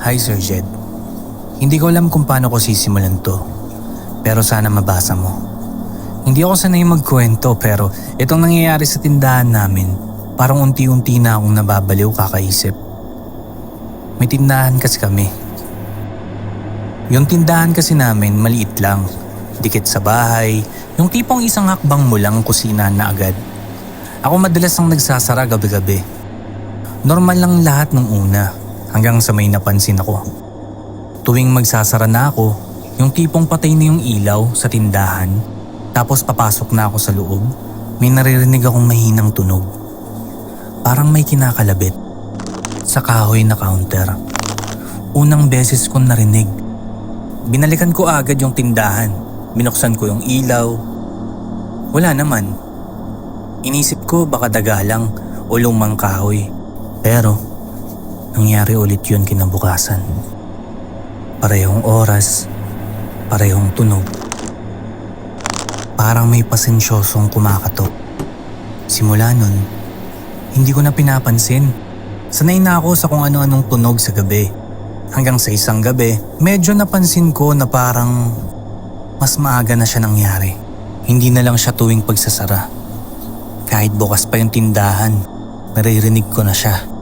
Hi Sir Jed. Hindi ko alam kung paano ko sisimulan to. Pero sana mabasa mo. Hindi ako sanay magkwento pero itong nangyayari sa tindahan namin, parang unti-unti na akong nababaliw kakaisip. May tindahan kasi kami. Yung tindahan kasi namin maliit lang. Dikit sa bahay, yung tipong isang hakbang mo lang kusina na agad. Ako madalas ang nagsasara gabi-gabi. Normal lang lahat nung una, hanggang sa may napansin ako. Tuwing magsasara na ako, yung tipong patay na yung ilaw sa tindahan, tapos papasok na ako sa loob, may naririnig akong mahinang tunog. Parang may kinakalabit sa kahoy na counter. Unang beses kong narinig. Binalikan ko agad yung tindahan, binuksan ko yung ilaw. Wala naman. Inisip ko baka daga lang o lumang kahoy. Pero nangyari ulit yun kinabukasan. Parehong oras, parehong tunog. Parang may pasensyosong kumakatok. Simula nun, hindi ko na pinapansin. Sanay na ako sa kung ano-anong tunog sa gabi. Hanggang sa isang gabi, medyo napansin ko na parang mas maaga na siya nangyari. Hindi na lang siya tuwing pagsasara. Kahit bukas pa yung tindahan, naririnig ko na siya.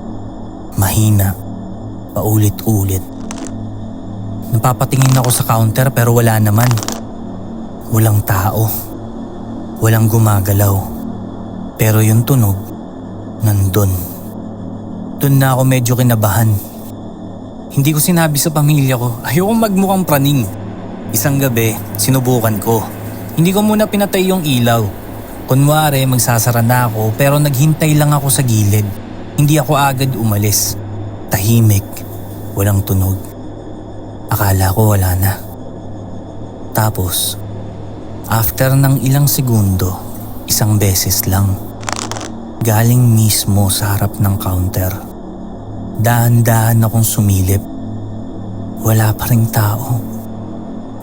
Mahina, paulit-ulit. Napapatingin ako sa counter pero wala naman. Walang tao. Walang gumagalaw. Pero yung tunog, nandun. Doon na ako medyo kinabahan. Hindi ko sinabi sa pamilya ko, ayokong magmukhang praning. Isang gabi, sinubukan ko. Hindi ko muna pinatay yung ilaw. Kunwari magsasara na ako pero naghintay lang ako sa gilid. Hindi ako agad umalis. Tahimik, walang tunog. Akala ko wala na. Tapos, after ng ilang segundo, isang beses lang. Galing mismo sa harap ng counter. Dahan-dahan akong sumilip. Wala pa ring tao.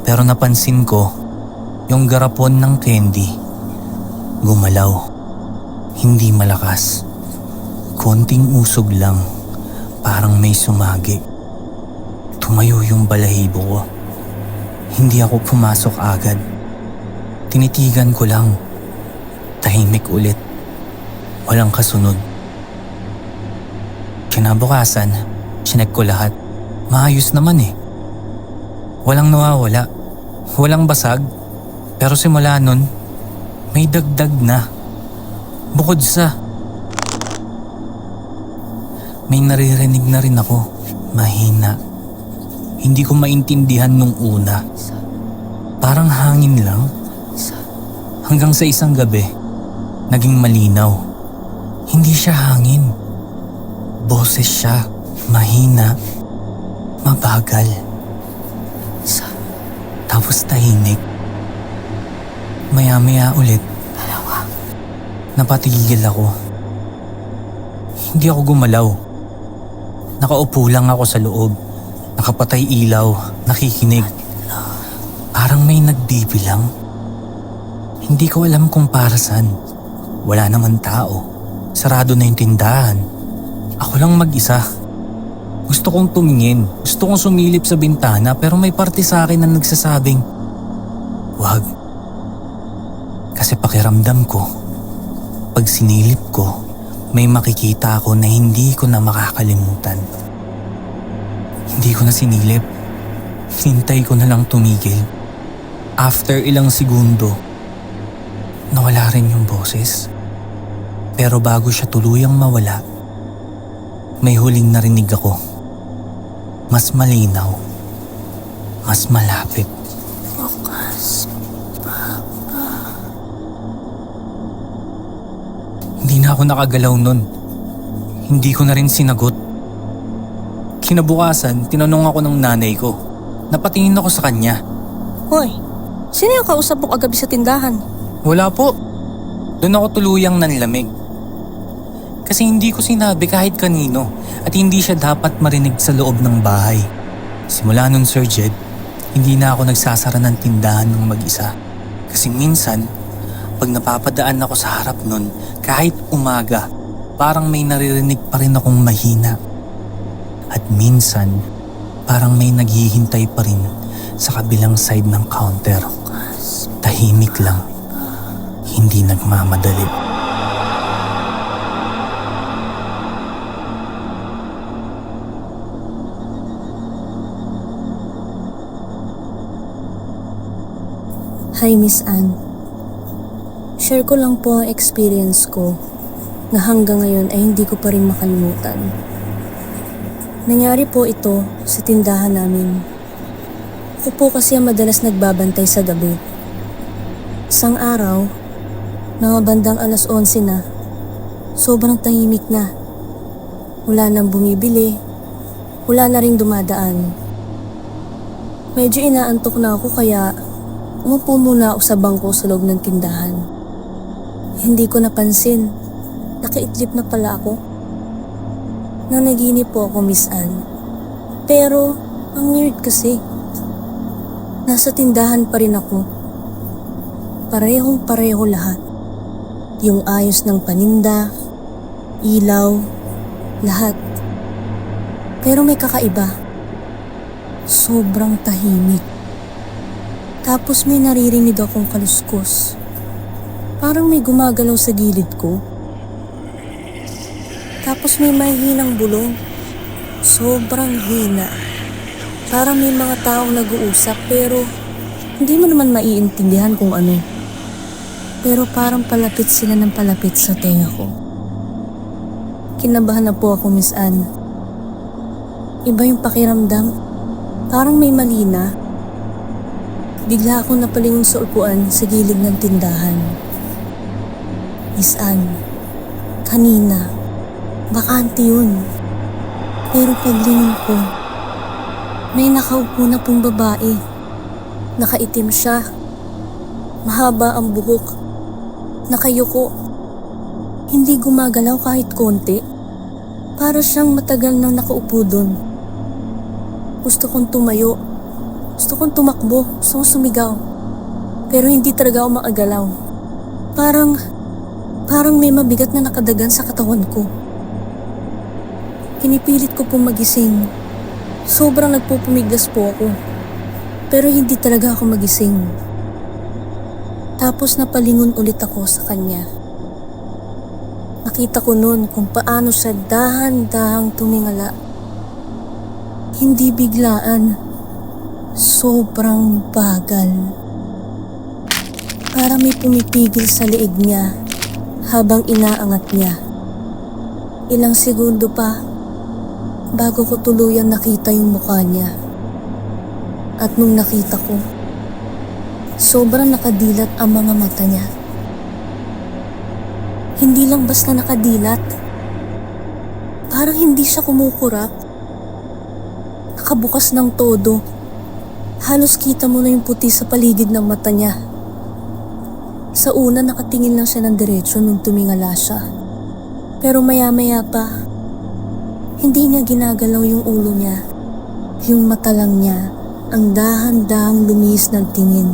Pero napansin ko, yung garapon ng candy, gumalaw. Hindi malakas. Konting usog lang, parang may sumagi. Tumayo yung balahibo ko. Hindi ako pumasok agad. Tinitigan ko lang. Tahimik ulit. Walang kasunod. Kinabukasan, chinek ko lahat. Maayos naman eh. Walang nawawala. Walang basag. Pero simula nun, may dagdag na. Bukod sa may naririnig na rin ako, mahina. Hindi ko maintindihan nung una. Parang hangin lang. Hanggang sa isang gabi, naging malinaw. Hindi siya hangin. Boses siya, mahina, mabagal. Tapos tahimik. Maya-maya ulit. Napatigil ako. Hindi ako gumalaw. Nakaupo lang ako sa loob. Nakapatay ilaw, nakikinig. Parang may nagbibilang. Hindi ko alam kung para saan. Wala naman tao. Sarado na yung tindahan. Ako lang mag-isa. Gusto kong tumingin. Gusto kong sumilip sa bintana pero may parte sa akin na nagsasabing, wag. Kasi pakiramdam ko, pag sinilip ko, may makikita ako na hindi ko na makakalimutan. Hindi ko na sinilip. Hintay ko na lang tumigil. After ilang segundo, nawala rin yung boses. Pero bago siya tuluyang mawala, may huling narinig ako. Mas malinaw. Mas malapit. Bukas, Hindi na ako nakagalaw nun. Hindi ko na rin sinagot. Kinabukasan, tinanong ako ng nanay ko. Napatingin ako sa kanya. Hoy, sino yung kausap mo kagabi sa tindahan? Wala po. Doon ako tuluyang nanlamig. Kasi hindi ko sinabi kahit kanino at hindi siya dapat marinig sa loob ng bahay. Simula nun Sir Jed, hindi na ako nagsasara ng tindahan ng mag-isa. Kasi minsan, pag napapadaan ako sa harap nun, kahit umaga, parang may naririnig pa rin akong mahina. At minsan, Parang may naghihintay pa rin sa kabilang side ng counter. Tahimik lang, hindi nagmamadali. Hi, Miss Anne. Share ko lang po ang experience ko na hanggang ngayon ay hindi ko pa rin makalimutan. Nangyari po ito sa tindahan namin. Ako po kasi ang madalas nagbabantay sa gabi. Isang araw, mga bandang 11:00 na, sobrang tahimik na. Wala nang bumibili, wala na ring dumadaan. Medyo inaantok na ako kaya umupo muna ako sa bangko sa loob ng tindahan. Hindi ko napansin, nakaitlip na pala ako. Nanaginip po ako, Miss Anne. Pero, ang weird kasi, nasa tindahan pa rin ako. Parehong pareho lahat. Yung ayos ng paninda, ilaw, lahat. Pero may kakaiba. Sobrang tahimik. Tapos may naririnig akong kaluskos. Parang may gumagalaw sa gilid ko. Tapos may mahihinang bulong. Sobrang hina. Parang may mga taong nag-uusap pero hindi mo naman maiintindihan kung ano. Pero parang palapit sila ng palapit sa tenga ko. Kinabahan na po ako, Miss Anne. Iba yung pakiramdam. Parang may mali na. Bigla akong napalingon sa upuan sa gilid ng tindahan. Miss Anne, kanina, bakante yun. Pero paglingon ko, may nakaupo na pong babae. Nakaitim siya. Mahaba ang buhok. Nakayuko. Hindi gumagalaw kahit konti. Para siyang matagal nang nakaupo dun. Gusto kong tumayo. Gusto kong tumakbo, gusto kong sumigaw. Pero hindi talaga ako makagalaw. Parang may mabigat na nakadagan sa katawan ko. Kinipilit ko pong magising. Sobrang nagpupumiglas po ako. Pero hindi talaga ako magising. Tapos napalingon ulit ako sa kanya. Nakita ko noon kung paano siya dahan-dahang tumingala. Hindi biglaan. Sobrang bagal. Para may pumipigil sa leeg niya habang inaangat niya. Ilang segundo pa bago ko tuluyan nakita yung mukha niya. At nung nakita ko, sobrang nakadilat ang mga mata niya. Hindi lang basta nakadilat. Parang hindi siya kumukurap. Nakabukas ng todo. Halos kita mo na yung puti sa paligid ng mata niya. Sa una nakatingin lang siya ng diretsyo nung tumingala siya. Pero maya-maya pa, hindi niya ginagalaw yung ulo niya. Yung mata lang niya ang dahan-dahang lumihis ng tingin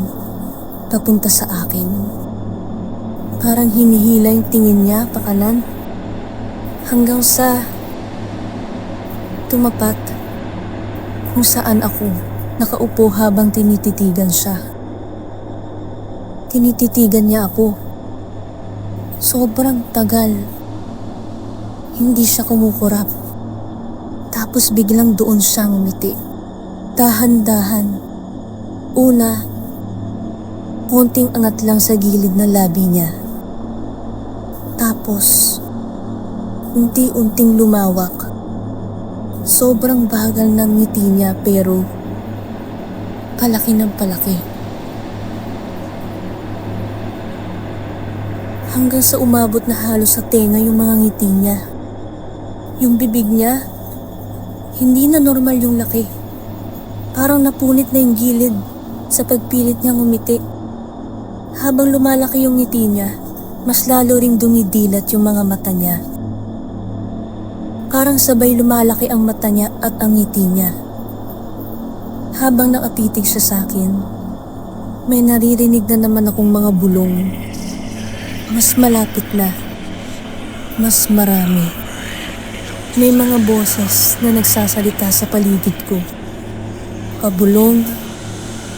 papunta sa akin. Parang hinihila yung tingin niya pakanan hanggang sa tumapat kung saan ako nakaupo habang tinititigan siya. Tinititigan niya ako. Sobrang tagal. Hindi siya kumukurap. Tapos biglang doon siya ngumiti. Dahan-dahan. Una, konting angat lang sa gilid ng labi niya. Tapos, unti-unting lumawak. Sobrang bagal ng ngiti niya pero palaki ng palaki. Hanggang sa umabot na halos sa tenga yung mga ngiti niya. Yung bibig niya, hindi na normal yung laki. Parang napunit na yung gilid sa pagpilit niyang umiti. Habang lumalaki yung ngiti niya, mas lalo ring dumidilat yung mga mata niya. Parang sabay lumalaki ang mata niya at ang ngiti niya. Habang nakatitig siya sa akin, may naririnig na naman akong mga bulong. Mas malapit na. Mas marami. May mga boses na nagsasalita sa paligid ko. Pabulong,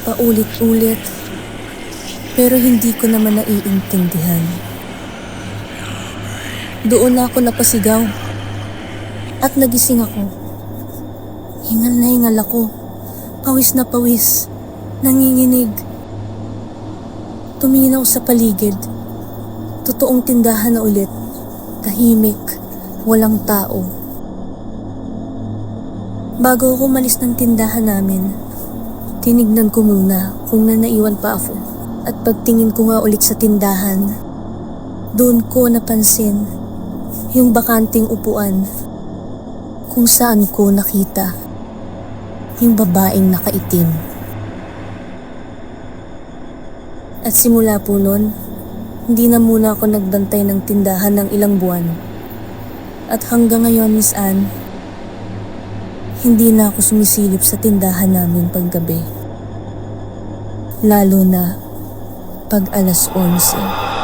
paulit-ulit, pero hindi ko naman naiintindihan. Doon na ako napasigaw at nagising ako. Hingal na hingal ako, pawis na pawis, nanginginig. Tumingin ako sa paligid. Totoong tindahan na ulit. Tahimik, walang tao. Bago ako malis ng tindahan namin, tinignan ko muna kung naiwan pa ako. At pagtingin ko nga ulit sa tindahan, doon ko napansin yung bakanting upuan kung saan ko nakita yung babaeng nakaitim. At simula po nun, hindi na muna ako nagbantay ng tindahan ng ilang buwan. At hanggang ngayon, Miss Anne, hindi na ako sumisilip sa tindahan namin paggabi. Lalo na pag alas 11.